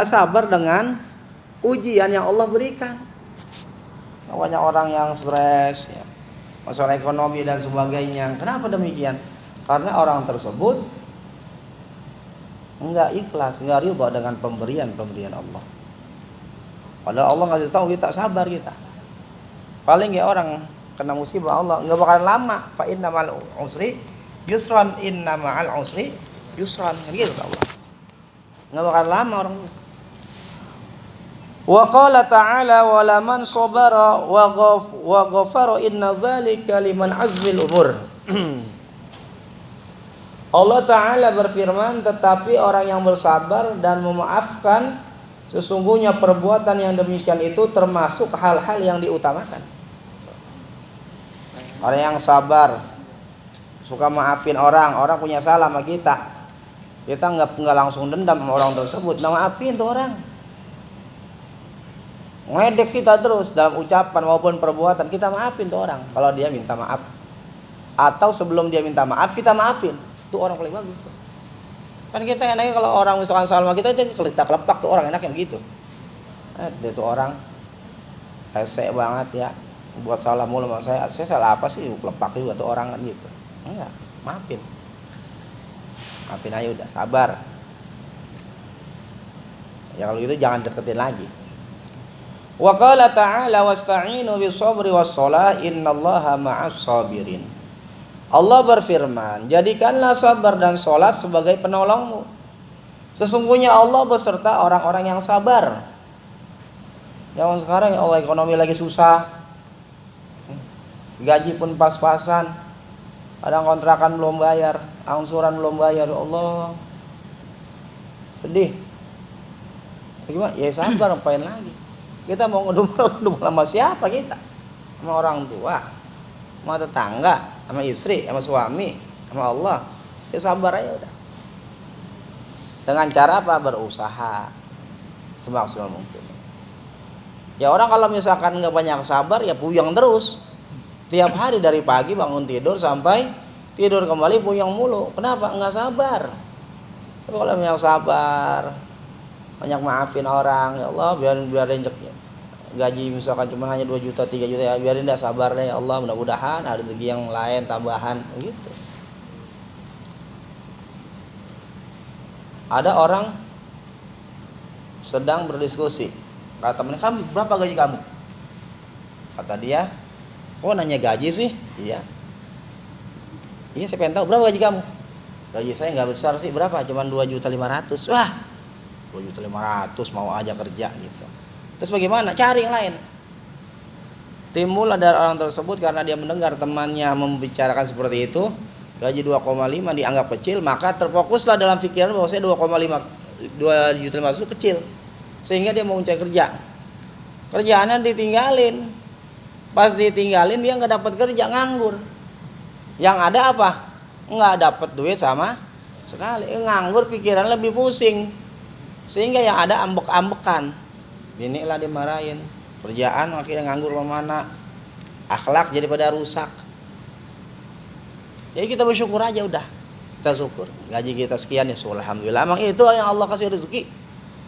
sabar dengan ujian yang Allah berikan. Banyak orang yang stres, ya, masalah ekonomi dan sebagainya. Kenapa demikian? Karena orang tersebut enggak ikhlas, enggak ridha dengan pemberian Allah. Padahal Allah ngasih tahu kita sabar kita. Paling ya orang kena musibah Allah enggak bakalan lama. Fa inna ma'al usri yusran, inna ma'al usri yusran. Gitu Allah. Enggak bakalan lama orang. Wa qala ta'ala wa laman sabara wa ghafara inna dzalika liman azmil umur. Allah Ta'ala berfirman, tetapi orang yang bersabar dan memaafkan, sesungguhnya perbuatan yang demikian itu termasuk hal-hal yang diutamakan. Orang yang sabar, suka maafin orang punya salah sama kita nggak langsung dendam sama orang tersebut, maafin tuh orang. Ngedek kita terus dalam ucapan maupun perbuatan, kita maafin tuh orang kalau dia minta maaf, atau sebelum dia minta maaf kita maafin, itu orang paling bagus tuh. Kan kita enaknya kalau orang misalkan salah kita kelepak tuh orang, enaknya begitu. Dia tuh orang hese banget ya, buat salah mulu sama saya salah apa sih, kelepak juga tuh orang kan gitu. Enggak, maafin aja udah, sabar ya. Kalau gitu jangan deketin lagi. Wa qala ta'ala wasta'inu bis-sabri was-shalah innallaha ma'as sabirin. Allah berfirman, jadikanlah sabar dan sholat sebagai penolongmu. Sesungguhnya Allah beserta orang-orang yang sabar. Zaman sekarang ya Allah, ekonomi lagi susah, gaji pun pas-pasan, kadang kontrakan belum bayar, angsuran belum bayar. Ya Allah, sedih. Gimana? Ya sabar, ngapain lagi? Kita mau ngedumel sama siapa kita? Sama orang tua, sama tetangga, sama istri, sama suami, sama Allah. Ya sabar aja udah. Dengan cara apa? Berusaha semaksimal mungkin. Ya orang kalau misalkan nggak banyak sabar ya puyeng terus. Tiap hari dari pagi bangun tidur sampai tidur kembali puyeng mulu. Kenapa? Nggak sabar. Tapi kalau yang sabar, banyak maafin orang, ya Allah biarin gaji misalkan cuma hanya 2 juta 3 juta, ya biarin dah, sabar deh ya Allah, mudah-mudahan ada rezeki yang lain tambahan gitu. Ada orang sedang berdiskusi, kata temennya, kamu berapa gaji kamu? Kata dia, kok nanya gaji sih? Iya saya pengen tahu berapa gaji kamu. Gaji saya nggak besar sih, berapa? Cuma 2.500.000. Wah, 2.500.000 mau aja kerja gitu. Terus bagaimana? Cari yang lain. Timbul dari orang tersebut karena dia mendengar temannya membicarakan seperti itu, gaji 2,5 dianggap kecil, maka terfokuslah dalam pikiran bahwa saya 2.500.000 itu kecil. Sehingga dia mau mencari kerja. Kerjaannya ditinggalin. Pas ditinggalin dia nggak dapat kerja, nganggur. Yang ada apa? Nggak dapat duit sama sekali. Nganggur, pikiran lebih pusing. Sehingga yang ada ambek-ambekan. Bini lah dimarahin, kerjaan akhirnya nganggur mana, akhlak jadi pada rusak. Jadi kita bersyukur aja udah, kita syukur gaji kita sekian ya, alhamdulillah. Emang itu yang Allah kasih rezeki.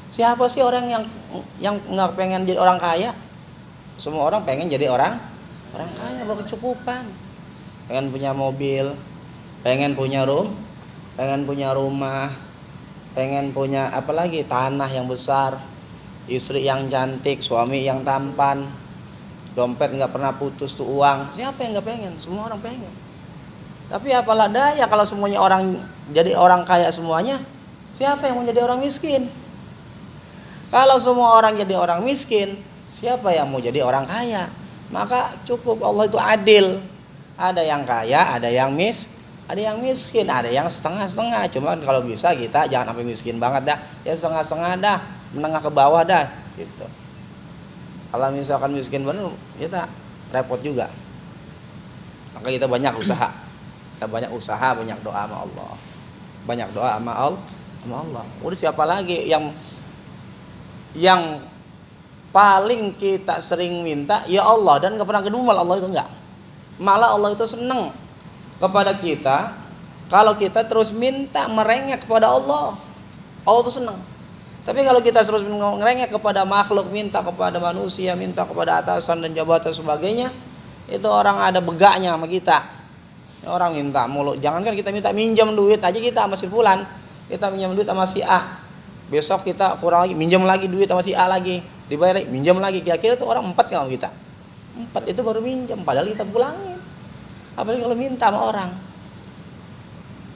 Siapa sih orang yang nggak pengen jadi orang kaya? Semua orang pengen jadi orang kaya, berkecukupan, pengen punya mobil, pengen punya rumah, pengen punya apalagi tanah yang besar, istri yang cantik, suami yang tampan, dompet nggak pernah putus tuh uang. Siapa yang nggak pengen? Semua orang pengen. Tapi apalah daya kalau semuanya orang jadi orang kaya semuanya, siapa yang mau jadi orang miskin? Kalau semua orang jadi orang miskin, siapa yang mau jadi orang kaya? Maka cukup, Allah itu adil. Ada yang kaya, ada yang miskin, ada yang setengah-setengah. Cuman kalau bisa kita jangan sampai miskin banget dah, ya setengah-setengah dah, menengah ke bawah dah gitu. Kalau misalkan miskin benar kita repot juga. Maka kita banyak usaha, banyak doa sama Allah, banyak doa sama Allah. Udah siapa lagi yang paling kita sering minta? Ya Allah, dan nggak pernah kedumel Allah itu, enggak. Malah Allah itu seneng kepada kita kalau kita terus minta merengek kepada Allah. Allah itu seneng. Tapi kalau kita terus ngerengek kepada makhluk, minta kepada manusia, minta kepada atasan dan jabatan sebagainya, itu orang ada begaknya sama kita. Orang minta mulu, jangankan kita minta minjam duit aja kita masih fulan, kita minjam duit sama si A, besok kita kurang lagi, minjam lagi duit sama si A lagi, dibayar lagi, minjam lagi, kira-kira tuh orang 4 kalau kita 4 itu baru minjam, padahal kita pulangin. Apalagi kalau minta sama orang.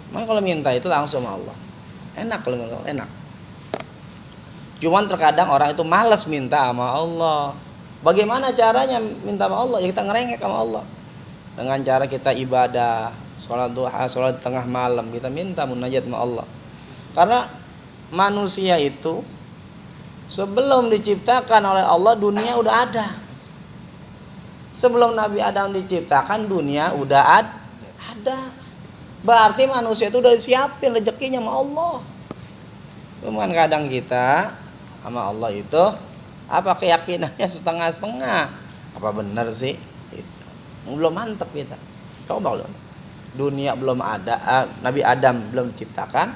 Makanya kalau minta itu langsung sama Allah, enak kalau enak. Cuman terkadang orang itu malas minta sama Allah. Bagaimana caranya minta sama Allah? Ya kita ngerengek sama Allah. Dengan cara kita ibadah, sholat duha, sholat tengah malam, kita minta munajat sama Allah. Karena manusia itu sebelum diciptakan oleh Allah, dunia udah ada. Sebelum Nabi Adam diciptakan, dunia udah ada. Berarti manusia itu udah disiapin rezekinya sama Allah. Cuman kadang kita sama Allah itu apa keyakinannya setengah-setengah. Apa benar sih? Belum mantap kita. Coba belum. Dunia belum ada, Nabi Adam belum diciptakan,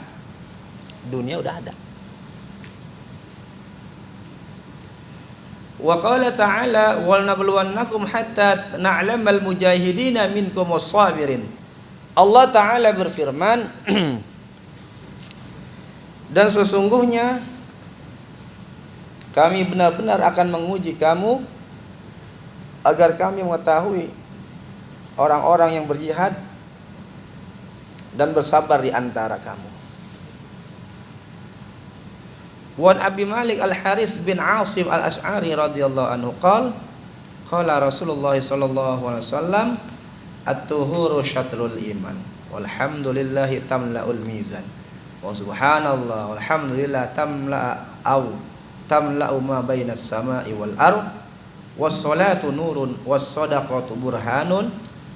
dunia udah ada. Wa qala ta'ala wal nabluwannakum hatta na'lamal mujahidina minkum was-sabirin. Allah Ta'ala berfirman dan sesungguhnya kami benar-benar akan menguji kamu agar kami mengetahui orang-orang yang berjihad dan bersabar di antara kamu. Wan Abi Malik Al-Haris bin Asim Al-Ash'ari radhiyallahu anhu qala Rasulullah sallallahu alaihi wasallam at-tuhuru syatrul iman walhamdulillahi tamla'ul mizan wa subhanallah walhamdulillah tamla'u ma bainas sama'i wal ard was-salatu nurun was-sadaqatu burhanun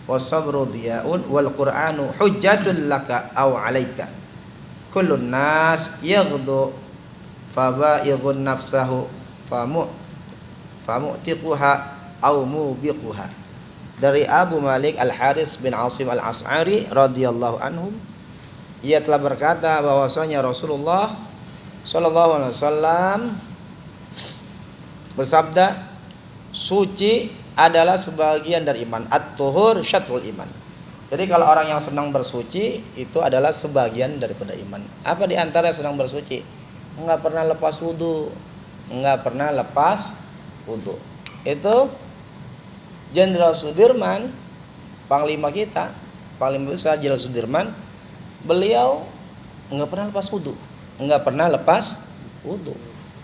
was-sabru diya'un wal qur'anu hujjatun laka aw 'alaika kullun nas yaghdu faba'ighun nafsahu famu'tiquha aw mubiquha. Dari Abu Malik Al-Haris bin Asim Al-Ash'ari radhiyallahu anhum, ia telah berkata bahwasanya Rasulullah sallallahu alaihi wasallam bersabda, suci adalah sebagian dari iman. At-tuhur syatrul iman. Jadi kalau orang yang senang bersuci itu adalah sebagian daripada iman. Apa di antara senang bersuci? Enggak pernah lepas wudu. Itu Jenderal Sudirman, panglima kita, panglima besar Jenderal Sudirman, beliau enggak pernah lepas wudu.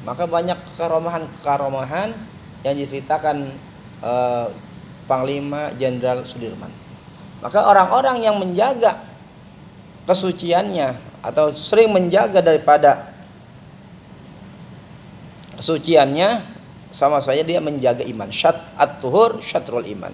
Maka banyak kekaromahan yang diceritakan Panglima Jenderal Sudirman. Maka orang-orang yang menjaga kesuciannya atau sering menjaga daripada kesuciannya, sama saja dia menjaga iman. At-tuhur syatrul iman.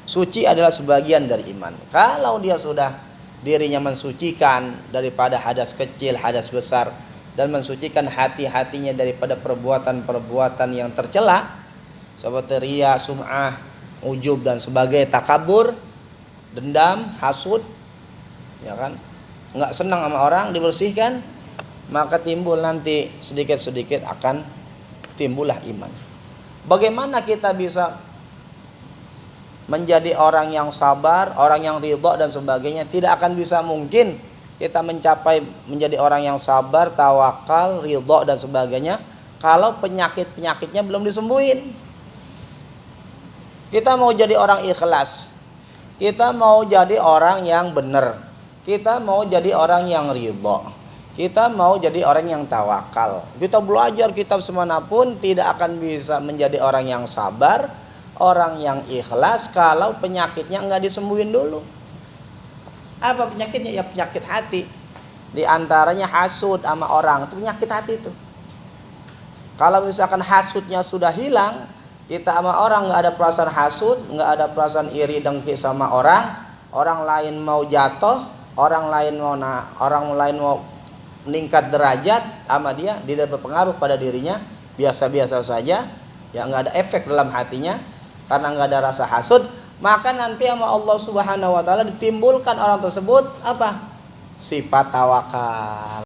Suci adalah sebagian dari iman. Kalau dia sudah dirinya mensucikan daripada hadas kecil, hadas besar, dan mensucikan hati-hatinya daripada perbuatan-perbuatan yang tercela seperti riya, sum'ah, ujub dan sebagainya, takabur, dendam, hasud, ya kan? Enggak senang sama orang, dibersihkan, maka timbul nanti sedikit-sedikit akan timbullah iman. Bagaimana kita bisa menjadi orang yang sabar, orang yang ridha dan sebagainya? Tidak akan bisa mungkin kita mencapai menjadi orang yang sabar, tawakal, ridha dan sebagainya kalau penyakit-penyakitnya belum disembuhin. Kita mau jadi orang ikhlas, kita mau jadi orang yang benar, kita mau jadi orang yang ridha, kita mau jadi orang yang tawakal. Kita belajar kitab semanapun tidak akan bisa menjadi orang yang sabar, orang yang ikhlas kalau penyakitnya enggak disembuhin dulu. Apa penyakitnya? Ya penyakit hati. Di antaranya hasud sama orang, itu penyakit hati itu. Kalau misalkan hasudnya sudah hilang, kita sama orang nggak ada perasaan hasud, nggak ada perasaan iri dengki sama orang, orang lain mau jatuh, orang lain mau meningkat derajat sama dia, tidak berpengaruh pada dirinya, biasa-biasa saja, ya nggak ada efek dalam hatinya karena nggak ada rasa hasud. Maka nanti sama Allah Subhanahu wa taala ditimbulkan orang tersebut apa? Sifat tawakal.